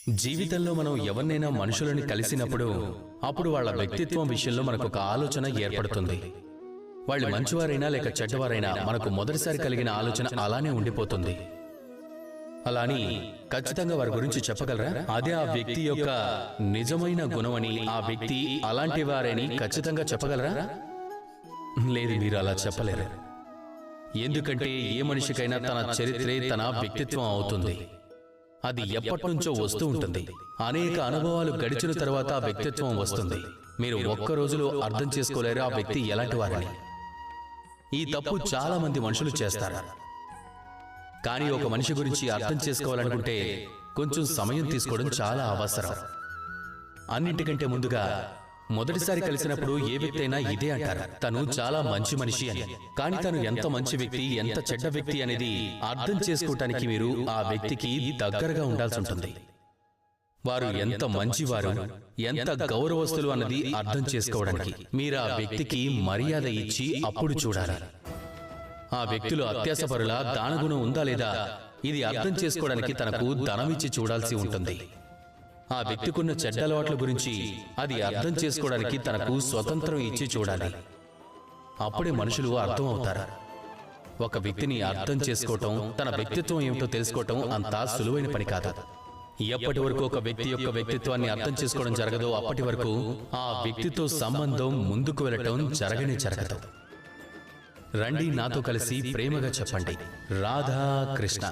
జీవితంలో మనం ఎవరినైనా మనుషులని కలిసినప్పుడు అప్పుడు వాళ్ళ వ్యక్తిత్వం విషయంలో మనకు ఒక ఆలోచన ఏర్పడుతుంది. వాళ్ళు మంచివారైనా లేక చెడ్డవారైనా మనకు మొదటిసారి కలిగిన ఆలోచన అలానే ఉండిపోతుంది. అలాని ఖచ్చితంగా వారి గురించి చెప్పగలరా? అదే ఆ వ్యక్తి యొక్క నిజమైన గుణమని, ఆ వ్యక్తి అలాంటి వారని ఖచ్చితంగా చెప్పగలరా? లేదు, మీరు అలా చెప్పలేరు. ఎందుకంటే ఏ మనిషికైనా తన చరిత్రే తన వ్యక్తిత్వం అవుతుంది. అది ఎప్పటినుంచో వస్తూ ఉంటుంది. అనేక అనుభవాలు గడిచిన తర్వాత ఆ వ్యక్తిత్వం వస్తుంది. మీరు ఒక్క రోజులో అర్థం చేసుకోలేరు ఆ వ్యక్తి ఎలాంటి వారని. ఈ తప్పు చాలా మంది మనుషులు చేస్తారు. కానీ ఒక మనిషి గురించి అర్థం చేసుకోవాలనుకుంటే కొంచెం సమయం తీసుకోవడం చాలా అవసరం. అన్నింటికంటే ముందుగా మొదటిసారి కలిసినప్పుడు ఏ వ్యక్తి అయినా ఇదే అంటారు, తను చాలా మంచి మనిషి అని. కానీ తను ఎంత మంచి వ్యక్తి, ఎంత చెడ్డ వ్యక్తి అనేది అర్థం చేసుకోవటానికి మీరు ఆ వ్యక్తికి దగ్గరగా ఉండాల్సి ఉంటుంది. వారు ఎంత మంచివారు, ఎంత గౌరవస్తులు అన్నది అర్థం చేసుకోవడానికి మీరు ఆ వ్యక్తికి మర్యాద ఇచ్చి అప్పుడు చూడాలి. ఆ వ్యక్తులు అత్యాసపరుల దానగుణం ఉందా లేదా ఇది అర్థం చేసుకోవడానికి తనకు ధనమిచ్చి చూడాల్సి ఉంటుంది. ఆ వ్యక్తికున్న చెడ్డ అలవాట్ల గురించి అది అర్థం చేసుకోవడానికి తనకు స్వతంత్రం ఇచ్చి చూడాలి. అప్పుడే మనుషులు అర్థం అవుతారు. ఒక వ్యక్తిని అర్థం చేసుకోవటం, తన వ్యక్తిత్వం ఏమిటో తెలుసుకోవటం అంత సులువైన పని కాదు. ఎప్పటి వరకు ఒక వ్యక్తి యొక్క వ్యక్తిత్వాన్ని అర్థం చేసుకోవడం జరగదో అప్పటి వరకు ఆ వ్యక్తితో సంబంధం ముందుకు వెళ్ళటం జరగదు. రండి, నాతో కలిసి ప్రేమగా చెప్పండి, రాధా కృష్ణ.